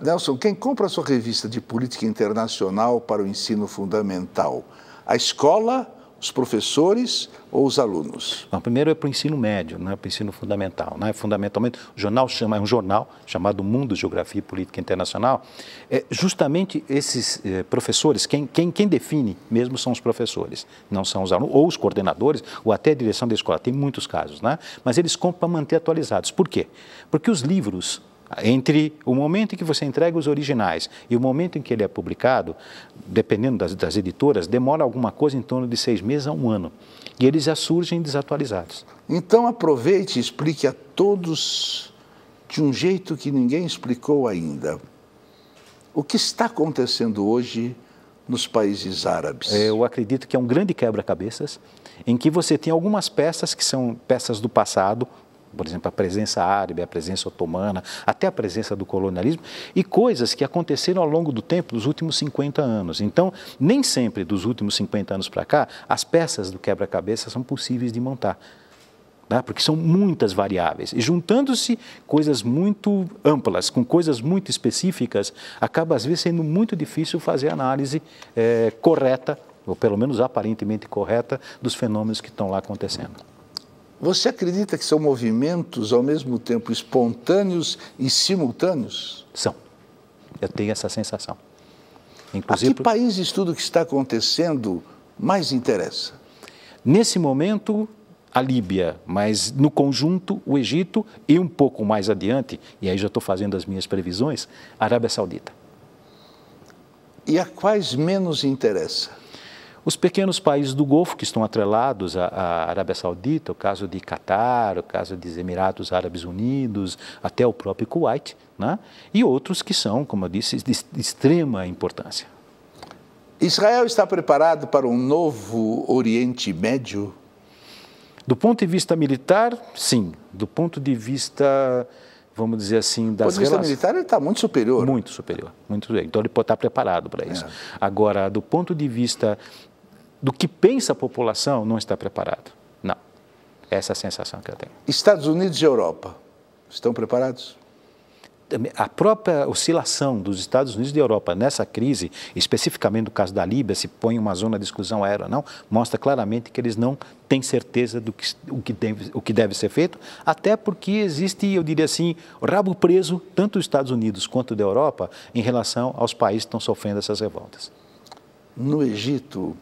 Nelson, quem compra a sua revista de política internacional para o ensino fundamental? A escola, os professores ou os alunos? Não, primeiro é para o ensino médio, não é para o ensino fundamental. Não é? Fundamentalmente, é um jornal chamado Mundo, Geografia e Política Internacional. Justamente esses professores, quem define mesmo são os professores, não são os alunos, ou os coordenadores, ou até a direção da escola. Tem muitos casos, né? Mas eles compram para manter atualizados. Por quê? Porque os livros, entre o momento em que você entrega os originais e o momento em que ele é publicado, dependendo das editoras, demora alguma coisa em torno de 6 meses a 1 ano. E eles já surgem desatualizados. Então aproveite e explique a todos, de um jeito que ninguém explicou ainda, o que está acontecendo hoje nos países árabes. Eu acredito que é um grande quebra-cabeças, em que você tem algumas peças que são peças do passado, por exemplo, a presença árabe, a presença otomana, até a presença do colonialismo, e coisas que aconteceram ao longo do tempo, dos últimos 50 anos. Então, nem sempre dos últimos 50 anos para cá, as peças do quebra-cabeça são possíveis de montar, né? Porque são muitas variáveis. E juntando-se coisas muito amplas, com coisas muito específicas, acaba às vezes sendo muito difícil fazer a análise correta, ou pelo menos aparentemente correta, dos fenômenos que estão lá acontecendo. Você acredita que são movimentos ao mesmo tempo espontâneos e simultâneos? São. Eu tenho essa sensação. Inclusive, a que países tudo que está acontecendo mais interessa? Nesse momento, a Líbia, mas no conjunto, o Egito e um pouco mais adiante, e aí já estou fazendo as minhas previsões, a Arábia Saudita. E a quais menos interessa? Os pequenos países do Golfo que estão atrelados à Arábia Saudita, o caso de Catar, o caso dos Emirados Árabes Unidos, até o próprio Kuwait, né? E outros que são, como eu disse, de extrema importância. Israel está preparado para um novo Oriente Médio? Do ponto de vista militar, sim. Do ponto de vista, vamos dizer assim, das relações... Do ponto de vista militar, ele está muito superior. Muito superior, muito superior. Então, ele pode estar preparado para isso. Agora, do ponto de vista do que pensa a população, não está preparado. Não. Essa é a sensação que eu tenho. Estados Unidos e Europa estão preparados? A própria oscilação dos Estados Unidos e da Europa nessa crise, especificamente no caso da Líbia, se põe uma zona de exclusão aérea ou não, mostra claramente que eles não têm certeza do que deve ser feito, até porque existe, eu diria assim, rabo preso, tanto dos Estados Unidos quanto da Europa, em relação aos países que estão sofrendo essas revoltas. No Egito,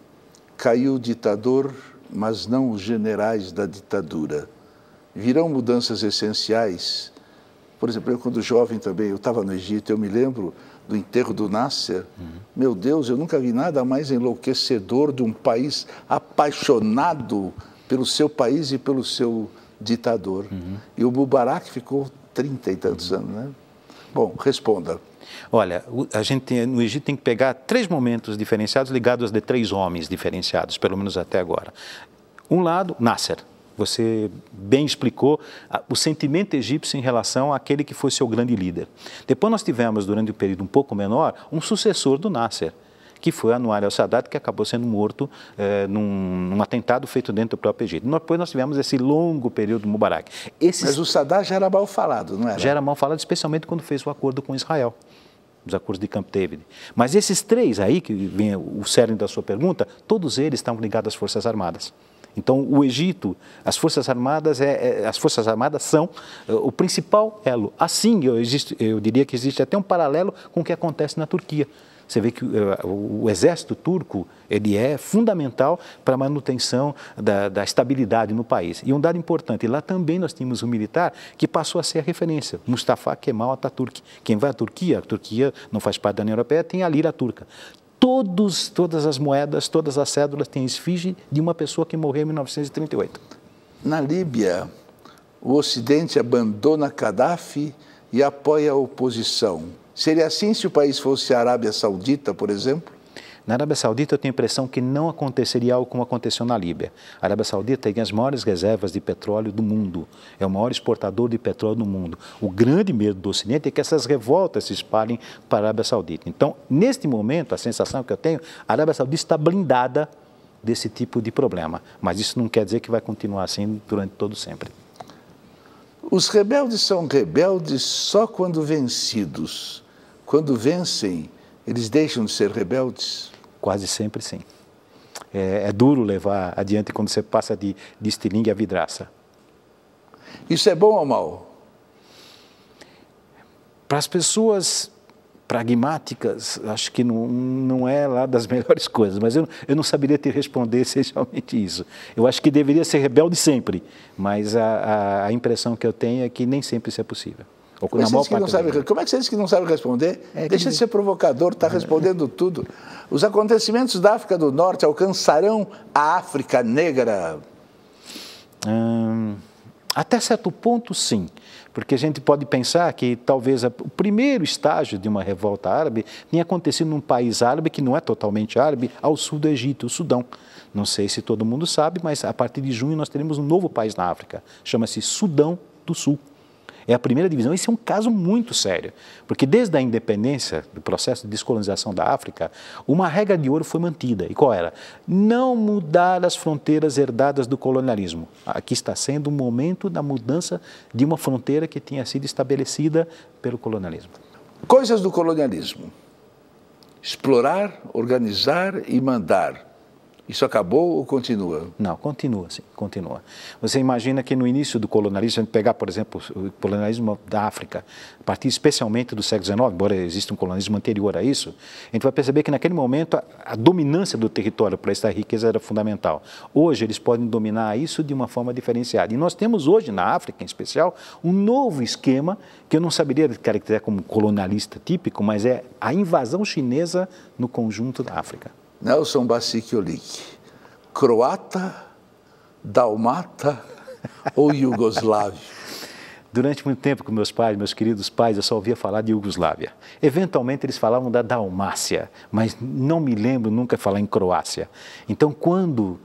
caiu o ditador, mas não os generais da ditadura. Virão mudanças essenciais. Por exemplo, eu quando jovem também, eu estava no Egito, eu me lembro do enterro do Nasser. Meu Deus, eu nunca vi nada mais enlouquecedor de um país apaixonado pelo seu país e pelo seu ditador. E o Mubarak ficou 30 e tantos anos, né? Bom, responda. Olha, a gente no Egito tem que pegar 3 momentos diferenciados ligados a 3 homens diferenciados, pelo menos até agora. Um lado, Nasser. Você bem explicou o sentimento egípcio em relação àquele que foi seu grande líder. Depois nós tivemos, durante um período um pouco menor, um sucessor do Nasser, que foi Anwar el-Sadat, que acabou sendo morto num atentado feito dentro do próprio Egito. Depois nós tivemos esse longo período do Mubarak. Mas o Sadat já era mal falado, não era? Já era mal falado, especialmente quando fez o acordo com Israel, os acordos de Camp David. Mas esses 3 aí, que vem o cerne da sua pergunta, todos eles estavam ligados às Forças Armadas. Então, o Egito, as Forças Armadas são o principal elo. Assim, eu diria que existe até um paralelo com o que acontece na Turquia. Você vê que o exército turco ele é fundamental para a manutenção da estabilidade no país. E um dado importante, lá também nós tínhamos um militar que passou a ser a referência, Mustafa Kemal Atatürk. Quem vai à Turquia, a Turquia não faz parte da União Europeia, tem a lira turca. Todas as moedas, todas as cédulas têm esfinge de uma pessoa que morreu em 1938. Na Líbia, o Ocidente abandona Gaddafi e apoia a oposição. Seria assim se o país fosse a Arábia Saudita, por exemplo? Na Arábia Saudita eu tenho a impressão que não aconteceria algo como aconteceu na Líbia. A Arábia Saudita tem as maiores reservas de petróleo do mundo, é o maior exportador de petróleo do mundo. O grande medo do Ocidente é que essas revoltas se espalhem para a Arábia Saudita. Então, neste momento, a sensação que eu tenho, a Arábia Saudita está blindada desse tipo de problema, mas isso não quer dizer que vai continuar assim durante todo sempre. Os rebeldes são rebeldes só quando vencidos. Quando vencem, eles deixam de ser rebeldes? Quase sempre sim. É duro levar adiante quando você passa de estilingue a vidraça. Isso é bom ou mal? Para as pessoas pragmáticas, acho que não é lá das melhores coisas, mas eu não saberia te responder essencialmente isso. Eu acho que deveria ser rebelde sempre, mas a impressão que eu tenho é que nem sempre isso é possível. Como é que você diz que não sabe responder? Deixa de ser provocador, está respondendo tudo. Os acontecimentos da África do Norte alcançarão a África negra? Até certo ponto, sim. Porque a gente pode pensar que talvez o primeiro estágio de uma revolta árabe tenha acontecido num país árabe que não é totalmente árabe, ao sul do Egito, o Sudão. Não sei se todo mundo sabe, mas a partir de junho nós teremos um novo país na África, chama-se Sudão do Sul. É a primeira divisão. Esse é um caso muito sério, porque desde a independência, do processo de descolonização da África, uma regra de ouro foi mantida. E qual era? Não mudar as fronteiras herdadas do colonialismo. Aqui está sendo o momento da mudança de uma fronteira que tinha sido estabelecida pelo colonialismo. Coisas do colonialismo. Explorar, organizar e mandar. Isso acabou ou continua? Não, continua, sim, continua. Você imagina que no início do colonialismo, se a gente pegar, por exemplo, o colonialismo da África, a partir especialmente do século XIX, embora exista um colonialismo anterior a isso, a gente vai perceber que naquele momento a dominância do território para essa riqueza era fundamental. Hoje eles podem dominar isso de uma forma diferenciada. E nós temos hoje, na África em especial, um novo esquema que eu não saberia caracterizar como colonialista típico, mas é a invasão chinesa no conjunto da África. Nelson Bacic-Olik, croata, dalmata ou iugoslávio? Durante muito tempo com meus pais, meus queridos pais, eu só ouvia falar de Iugoslávia. Eventualmente eles falavam da Dalmácia, mas não me lembro nunca falar em Croácia. Então quando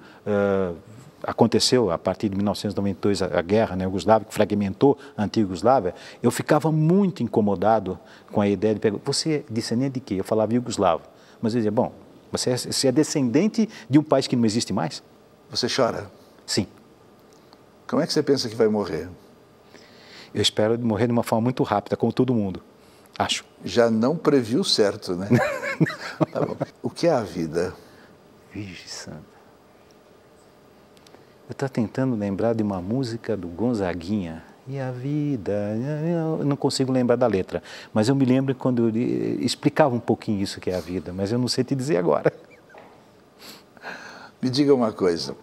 aconteceu, a partir de 1992, a guerra na Iugoslávia, que fragmentou a antiga Iugoslávia, eu ficava muito incomodado com a ideia de perguntar, você é descendente de quê? Eu falava iugoslavo. Mas eu dizia, bom, você é descendente de um país que não existe mais? Você chora? Sim. Como é que você pensa que vai morrer? Eu espero morrer de uma forma muito rápida, como todo mundo, acho. Já não previu certo, né? Tá bom. O que é a vida? Virgem Santa. Eu estou tentando lembrar de uma música do Gonzaguinha. E a vida, eu não consigo lembrar da letra, mas eu me lembro quando eu explicava um pouquinho isso que é a vida, mas eu não sei te dizer agora. Me diga uma coisa,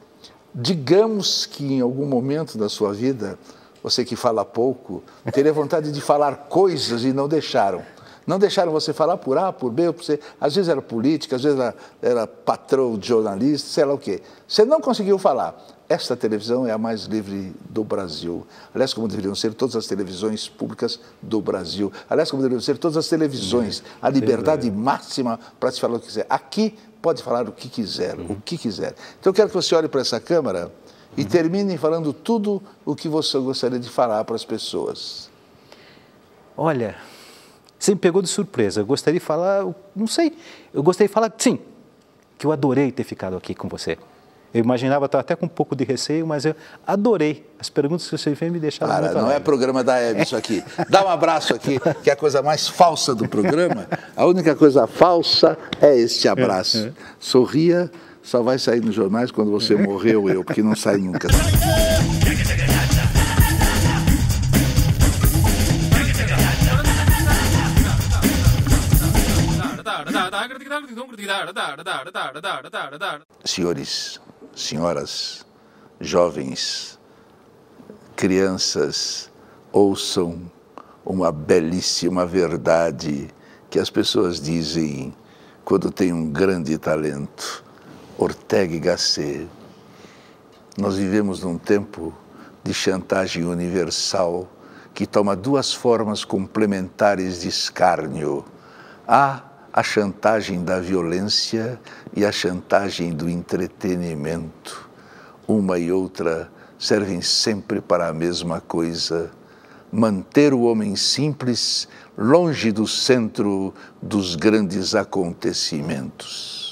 digamos que em algum momento da sua vida, você que fala pouco, teria vontade de falar coisas e não deixaram. Não deixaram você falar por A, por B, por C. Às vezes era política, às vezes era patrão de jornalista, sei lá o quê. Você não conseguiu falar. Esta televisão é a mais livre do Brasil. Aliás, como deveriam ser todas as televisões públicas do Brasil. Aliás, como deveriam ser todas as televisões. A liberdade máxima para se falar o que quiser. Aqui pode falar o que quiser, o que quiser. Então eu quero que você olhe para essa câmera e termine falando tudo o que você gostaria de falar para as pessoas. Olha, você me pegou de surpresa. Eu gostaria de falar, não sei, eu gostaria de falar, sim, que eu adorei ter ficado aqui com você. Eu imaginava, estava até com um pouco de receio, mas eu adorei. As perguntas que você fez me deixaram muito não é programa da Hebe isso aqui. Dá um abraço aqui, que é a coisa mais falsa do programa. A única coisa falsa é este abraço. Sorria, só vai sair nos jornais quando você morrer ou eu, porque não sai nunca. Senhores, senhoras, jovens, crianças, ouçam uma belíssima verdade que as pessoas dizem quando tem um grande talento. Ortega y Gasset. Nós vivemos num tempo de chantagem universal que toma duas formas complementares de escárnio. Há a chantagem da violência e a chantagem do entretenimento. Uma e outra servem sempre para a mesma coisa: manter o homem simples longe do centro dos grandes acontecimentos.